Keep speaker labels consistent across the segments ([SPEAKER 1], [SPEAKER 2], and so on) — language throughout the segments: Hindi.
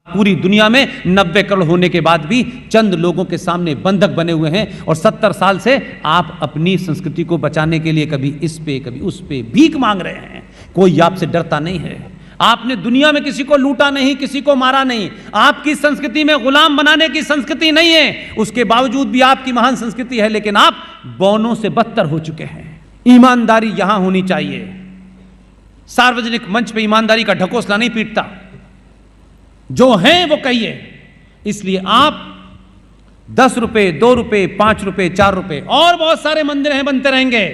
[SPEAKER 1] पूरी दुनिया में 90 करोड़ होने के बाद भी चंद लोगों के सामने बंधक बने हुए हैं और 70 साल से आप अपनी संस्कृति को बचाने के लिए कभी इस पे कभी उस पे भीख मांग रहे हैं। कोई आपसे डरता नहीं है। आपने दुनिया में किसी को लूटा नहीं, किसी को मारा नहीं। आपकी संस्कृति में गुलाम बनाने की संस्कृति नहीं है। उसके बावजूद भी आपकी महान संस्कृति है, लेकिन आप बौनों से बदतर हो चुके हैं। ईमानदारी यहां होनी चाहिए। सार्वजनिक मंच पे ईमानदारी का ढकोसला नहीं पीटता, जो है वो कहिए। इसलिए आप 10 रुपए, 2 रुपए, 5 रुपए, 4 रुपए, और बहुत सारे मंदिर हैं, बनते रहेंगे।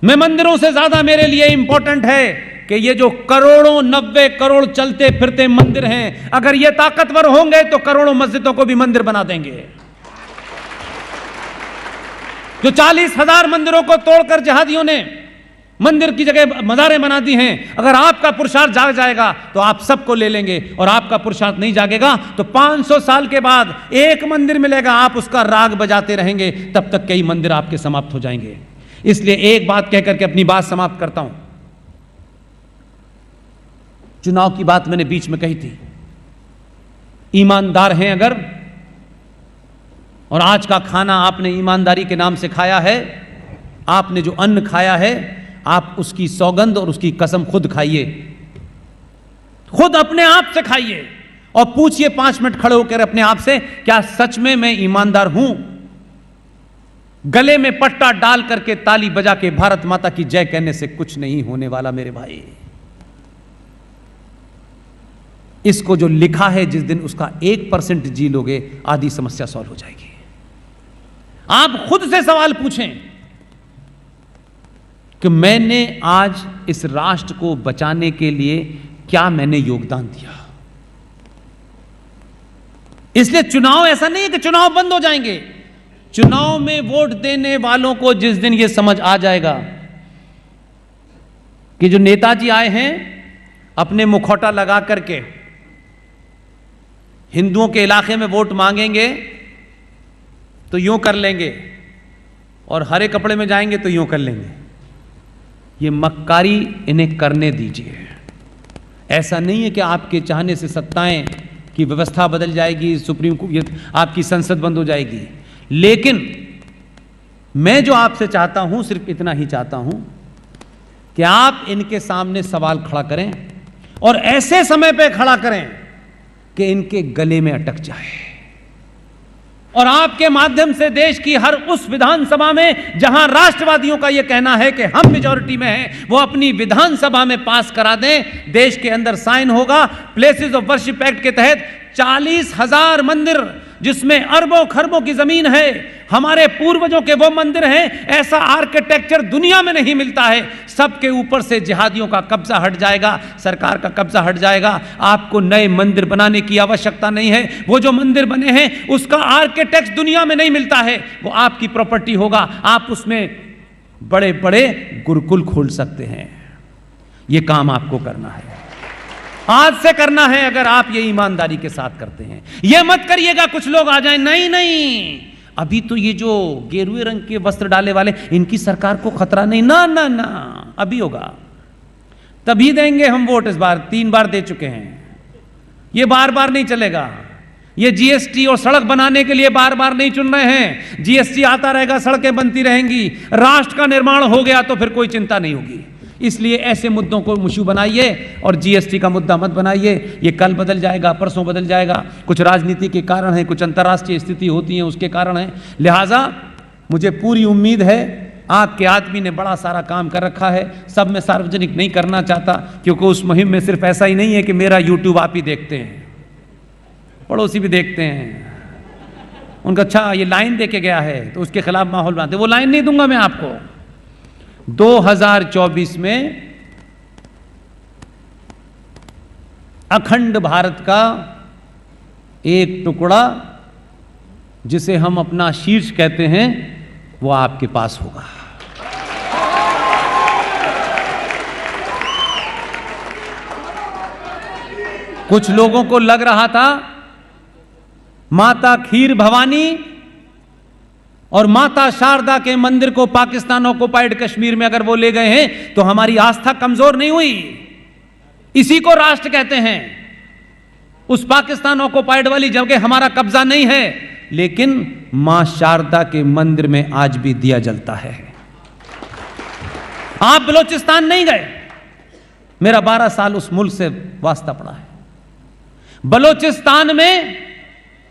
[SPEAKER 1] मैं मंदिरों से ज्यादा मेरे लिए इंपॉर्टेंट है कि ये जो करोड़ों 90 करोड़ चलते फिरते मंदिर हैं, अगर ये ताकतवर होंगे तो करोड़ों मस्जिदों को भी मंदिर बना देंगे। जो 40,000 मंदिरों को तोड़कर जिहादियों ने मंदिर की जगह मज़ारें बना दी हैं, अगर आपका पुरुषार्थ जाग जाएगा तो आप सबको ले लेंगे, और आपका पुरुषार्थ नहीं जागेगा तो 500 साल के बाद एक मंदिर मिलेगा, आप उसका राग बजाते रहेंगे, तब तक कई मंदिर आपके समाप्त हो जाएंगे। इसलिए एक बात कहकर के अपनी बात समाप्त करता हूं। चुनाव की बात मैंने बीच में कही थी। ईमानदार हैं अगर, और आज का खाना आपने ईमानदारी के नाम से खाया है, आपने जो अन्न खाया है, आप उसकी सौगंध और उसकी कसम खुद खाइए, खुद अपने आप से खाइए और पूछिए 5 मिनट खड़े होकर अपने आप से, क्या सच में मैं ईमानदार हूं? गले में पट्टा डाल करके ताली बजा के भारत माता की जय कहने से कुछ नहीं होने वाला मेरे भाई। इसको जो लिखा है, जिस दिन उसका 1% जी लोगे, आधी समस्या सॉल्व हो जाएगी। आप खुद से सवाल पूछें कि मैंने आज इस राष्ट्र को बचाने के लिए क्या मैंने योगदान दिया। इसलिए चुनाव ऐसा नहीं है कि चुनाव बंद हो जाएंगे। चुनाव में वोट देने वालों को जिस दिन यह समझ आ जाएगा कि जो नेताजी आए हैं अपने मुखौटा लगा करके हिंदुओं के इलाके में वोट मांगेंगे तो यूं कर लेंगे, और हरे कपड़े में जाएंगे तो यूं कर लेंगे, ये मक्कारी इन्हें करने दीजिए। ऐसा नहीं है कि आपके चाहने से सत्ताएं की व्यवस्था बदल जाएगी, सुप्रीम कोर्ट, आपकी संसद बंद हो जाएगी। लेकिन मैं जो आपसे चाहता हूं, सिर्फ इतना ही चाहता हूं कि आप इनके सामने सवाल खड़ा करें, और ऐसे समय पे खड़ा करें कि इनके गले में अटक जाए, और आपके माध्यम से देश की हर उस विधानसभा में जहां राष्ट्रवादियों का यह कहना है कि हम मेजॉरिटी में हैं, वो अपनी विधानसभा में पास करा दें। देश के अंदर साइन होगा प्लेसेस ऑफ वर्शिप एक्ट के तहत 40,000 मंदिर, जिसमें अरबों खरबों की जमीन है, हमारे पूर्वजों के वो मंदिर हैं। ऐसा आर्किटेक्चर दुनिया में नहीं मिलता है। सबके ऊपर से जिहादियों का कब्जा हट जाएगा, सरकार का कब्जा हट जाएगा। आपको नए मंदिर बनाने की आवश्यकता नहीं है। वो जो मंदिर बने हैं उसका आर्किटेक्ट दुनिया में नहीं मिलता है, वो आपकी प्रॉपर्टी होगा। आप उसमें बड़े बड़े गुरुकुल खोल सकते हैं। ये काम आपको करना है, आज से करना है, अगर आप ये ईमानदारी के साथ करते हैं। ये मत करिएगा कुछ लोग आ जाएं, नहीं नहीं, अभी तो ये जो गेरुए रंग के वस्त्र डाले वाले, इनकी सरकार को खतरा नहीं, ना ना ना, अभी होगा, तभी देंगे हम वोट। इस बार 3 बार दे चुके हैं, ये बार बार नहीं चलेगा। ये जीएसटी और सड़क बनाने के लिए बार बार नहीं चुन रहे हैं। जीएसटी आता रहेगा, सड़कें बनती रहेंगी, राष्ट्र का निर्माण हो गया तो फिर कोई चिंता नहीं होगी। इसलिए ऐसे मुद्दों को मुश्किल बनाइए, और जीएसटी का मुद्दा मत बनाइए। ये कल बदल जाएगा, परसों बदल जाएगा। कुछ राजनीति के कारण है, कुछ अंतर्राष्ट्रीय स्थिति होती है उसके कारण है। लिहाजा मुझे पूरी उम्मीद है, आपके आदमी ने बड़ा सारा काम कर रखा है। सब मैं सार्वजनिक नहीं करना चाहता, क्योंकि उस मुहिम में सिर्फ ऐसा ही नहीं है कि मेरा यूट्यूब आप ही देखते हैं, पड़ोसी भी देखते हैं। उनका अच्छा ये लाइन दे के गया है तो उसके खिलाफ माहौल बनाते, वो लाइन नहीं दूंगा मैं आपको। 2024 में अखंड भारत का एक टुकड़ा, जिसे हम अपना शीर्ष कहते हैं, वो आपके पास होगा। कुछ लोगों को लग रहा था माता खीर भवानी और माता शारदा के मंदिर को पाकिस्तान ऑक्युपाइड कश्मीर में अगर वो ले गए हैं तो हमारी आस्था कमजोर नहीं हुई। इसी को राष्ट्र कहते हैं। उस पाकिस्तान ऑक्युपाइड वाली जगह हमारा कब्जा नहीं है, लेकिन मां शारदा के मंदिर में आज भी दिया जलता है। आप बलूचिस्तान नहीं गए, मेरा 12 साल उस मुल्क से वास्ता पड़ा है। बलूचिस्तान में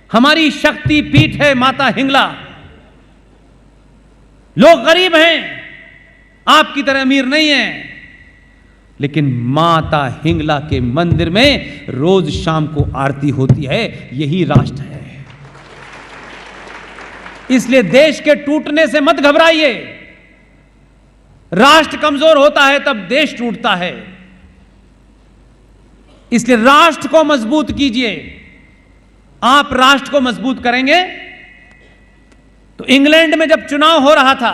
[SPEAKER 1] हमारी शक्ति पीठ है माता हिंगला। लोग गरीब हैं, आपकी तरह अमीर नहीं है, लेकिन माता हिंगला के मंदिर में रोज शाम को आरती होती है। यही राष्ट्र है। इसलिए देश के टूटने से मत घबराइए। राष्ट्र कमजोर होता है तब देश टूटता है। इसलिए राष्ट्र को मजबूत कीजिए। आप राष्ट्र को मजबूत करेंगे तो इंग्लैंड में जब चुनाव हो रहा था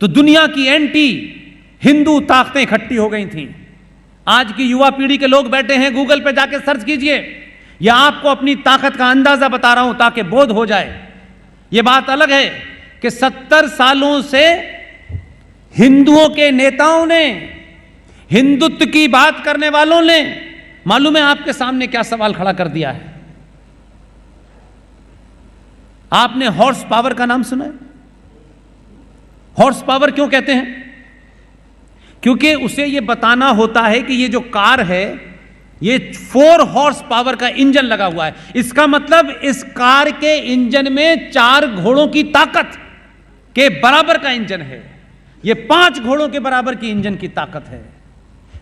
[SPEAKER 1] तो दुनिया की एंटी हिंदू ताकतें इकट्ठी हो गई थीं। आज की युवा पीढ़ी के लोग बैठे हैं, गूगल पे जाके सर्च कीजिए। या आपको अपनी ताकत का अंदाजा बता रहा हूं ताकि बोध हो जाए। यह बात अलग है कि 70 सालों से हिंदुओं के नेताओं ने, हिंदुत्व की बात करने वालों ने, मालूम है आपके सामने क्या सवाल खड़ा कर दिया है? आपने हॉर्स पावर का नाम सुना है? हॉर्स पावर क्यों कहते हैं? क्योंकि उसे यह बताना होता है कि ये जो कार है ये 4 हॉर्स पावर का इंजन लगा हुआ है। इसका मतलब इस कार के इंजन में 4 घोड़ों की ताकत के बराबर का इंजन है। ये 5 घोड़ों के बराबर की इंजन की ताकत है।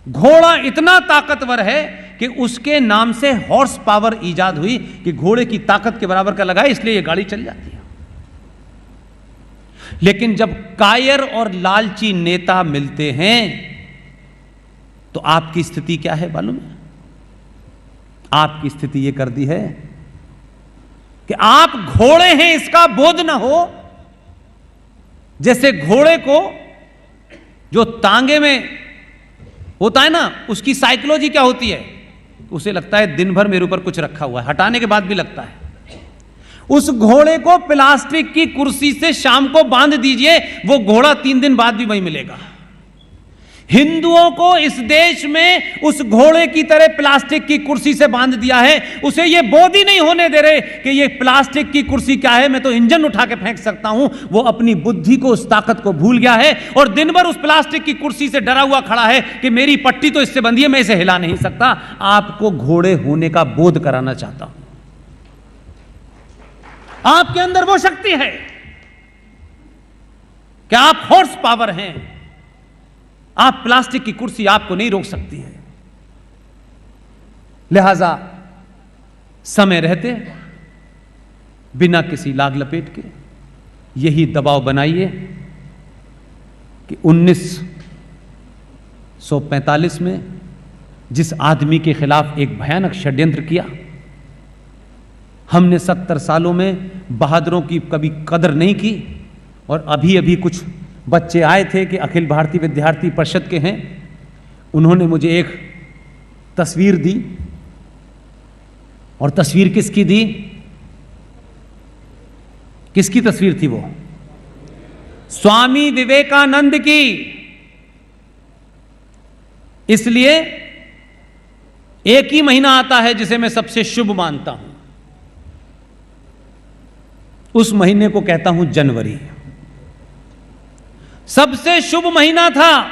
[SPEAKER 1] घोड़ा इतना ताकतवर है कि उसके नाम से हॉर्स पावर इजाद हुई कि घोड़े की ताकत के बराबर का लगा है, इसलिए यह गाड़ी चल जाती है। लेकिन जब कायर और लालची नेता मिलते हैं तो आपकी स्थिति क्या है मालूम है? आपकी स्थिति यह कर दी है कि आप घोड़े हैं इसका बोध ना हो। जैसे घोड़े को जो तांगे में होता है ना, उसकी साइकोलॉजी क्या होती है? उसे लगता है दिन भर मेरे ऊपर कुछ रखा हुआ है, हटाने के बाद भी लगता है। उस घोड़े को प्लास्टिक की कुर्सी से शाम को बांध दीजिए, वो घोड़ा 3 दिन बाद भी वहीं मिलेगा। हिंदुओं को इस देश में उस घोड़े की तरह प्लास्टिक की कुर्सी से बांध दिया है। उसे ये बोध ही नहीं होने दे रहे कि ये प्लास्टिक की कुर्सी क्या है, मैं तो इंजन उठा के फेंक सकता हूं। वो अपनी बुद्धि को, उस ताकत को भूल गया है और दिन भर उस प्लास्टिक की कुर्सी से डरा हुआ खड़ा है कि मेरी पट्टी तो इससे बंधी है, मैं इसे हिला नहीं सकता। आपको घोड़े होने का बोध कराना चाहता हूं। आपके अंदर वो शक्ति है कि आप हॉर्स पावर हैं। आप प्लास्टिक की कुर्सी आपको नहीं रोक सकती है। लिहाजा समय रहते बिना किसी लाग लपेट के यही दबाव बनाइए कि 1945 में जिस आदमी के खिलाफ एक भयानक षड्यंत्र किया, हमने 70 सालों में बहादुरों की कभी कदर नहीं की। और अभी अभी कुछ बच्चे आए थे कि अखिल भारतीय विद्यार्थी परिषद के हैं, उन्होंने मुझे एक तस्वीर दी। और तस्वीर किसकी दी? किसकी तस्वीर थी वो? स्वामी विवेकानंद की। इसलिए एक ही महीना आता है जिसे मैं सबसे शुभ मानता हूं, उस महीने को कहता हूं जनवरी। सबसे शुभ महीना था।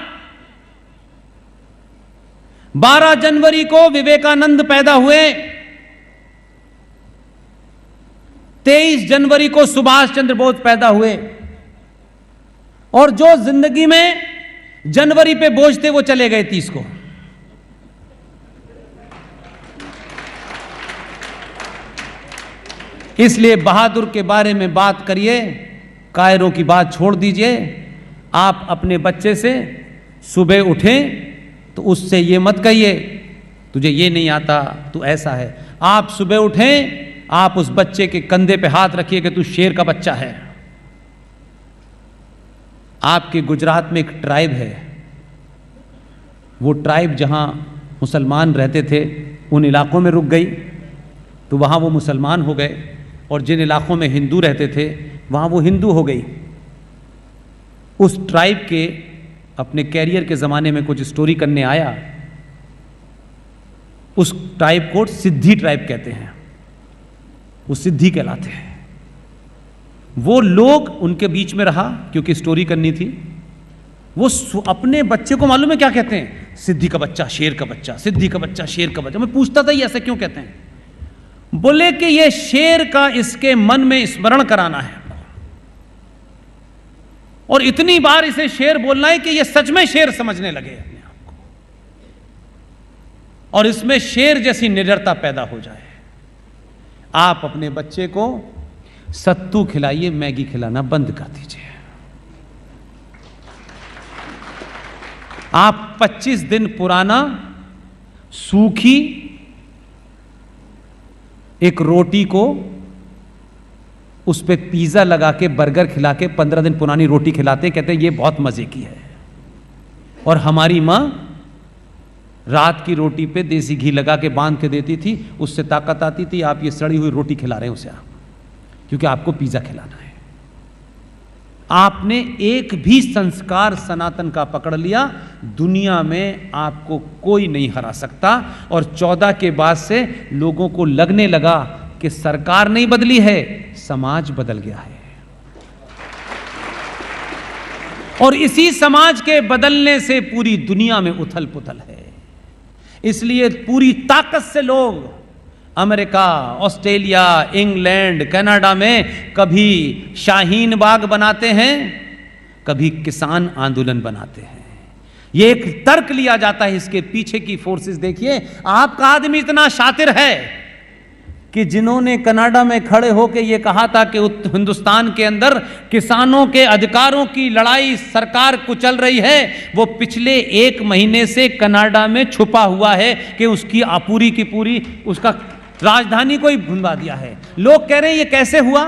[SPEAKER 1] 12 जनवरी को विवेकानंद पैदा हुए, 23 जनवरी को सुभाष चंद्र बोस पैदा हुए। और जो जिंदगी में जनवरी पे बोझ थे वो चले गए 30 को। इसलिए बहादुर के बारे में बात करिए, कायरों की बात छोड़ दीजिए। आप अपने बच्चे से सुबह उठें तो उससे ये मत कहिए तुझे ये नहीं आता, तू ऐसा है। आप सुबह उठें, आप उस बच्चे के कंधे पे हाथ रखिए कि तू शेर का बच्चा है। आपके गुजरात में एक ट्राइब है, वो ट्राइब जहां मुसलमान रहते थे उन इलाकों में रुक गई तो वहां वो मुसलमान हो गए, और जिन इलाकों में हिंदू रहते थे वहां वो हिंदू हो गई। उस ट्राइब के अपने कैरियर के ज़माने में कुछ स्टोरी करने आया उस ट्राइब को सिद्धि ट्राइब कहते हैं, वो सिद्धि कहलाते हैं। वो लोग उनके बीच में रहा क्योंकि स्टोरी करनी थी। वो अपने बच्चे को मालूम है क्या कहते हैं? सिद्धि का बच्चा, शेर का बच्चा, सिद्धि का बच्चा, शेर का बच्चा। मैं पूछता था ये ऐसे क्यों कहते हैं? बोले कि ये शेर का इसके मन में स्मरण कराना है और इतनी बार इसे शेर बोलना है कि ये सच में शेर समझने लगे अपने आप को और इसमें शेर जैसी निडरता पैदा हो जाए। आप अपने बच्चे को सत्तू खिलाइए, मैगी खिलाना बंद कर दीजिए। आप 25 दिन पुराना सूखी एक रोटी को उस पे पिज्जा लगा के, बर्गर खिला के 15 दिन पुरानी रोटी खिलाते, कहते हैं ये बहुत मजे की है। और हमारी मां रात की रोटी पे देसी घी लगा के बांध के देती थी, उससे ताकत आती थी। आप ये सड़ी हुई रोटी खिला रहे हैं उसे, आप क्योंकि आपको पिज्जा खिलाना है। आपने एक भी संस्कार सनातन का पकड़ लिया, दुनिया में आपको कोई नहीं हरा सकता। और 14 के बाद से लोगों को लगने लगा कि सरकार नहीं बदली है, समाज बदल गया है। और इसी समाज के बदलने से पूरी दुनिया में उथल पुथल है। इसलिए पूरी ताकत से लोग अमेरिका, ऑस्ट्रेलिया, इंग्लैंड, कनाडा में कभी शाहीन बाग बनाते हैं, कभी किसान आंदोलन बनाते हैं। ये एक तर्क लिया जाता है, इसके पीछे की फोर्सेस देखिए। आपका आदमी इतना शातिर है कि जिन्होंने कनाडा में खड़े होकर ये कहा था कि हिंदुस्तान के अंदर किसानों के अधिकारों की लड़ाई सरकार कुचल रही है, वो पिछले 1 महीने से कनाडा में छुपा हुआ है कि उसकी पूरी की पूरी उसका राजधानी को ही भुनवा दिया है। लोग कह रहे हैं ये कैसे हुआ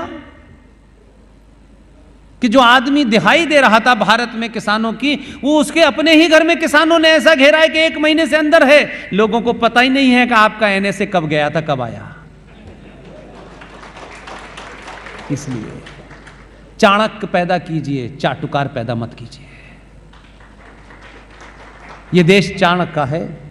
[SPEAKER 1] कि जो आदमी दिहाई दे रहा था भारत में किसानों की, वो उसके अपने ही घर में किसानों ने ऐसा घेरा है कि 1 महीने से अंदर है। लोगों को पता ही नहीं है कि आपका एनएसए कब गया था, कब आया। इसलिए चाणक्य पैदा कीजिए, चाटुकार पैदा मत कीजिए। यह देश चाणक्य का है,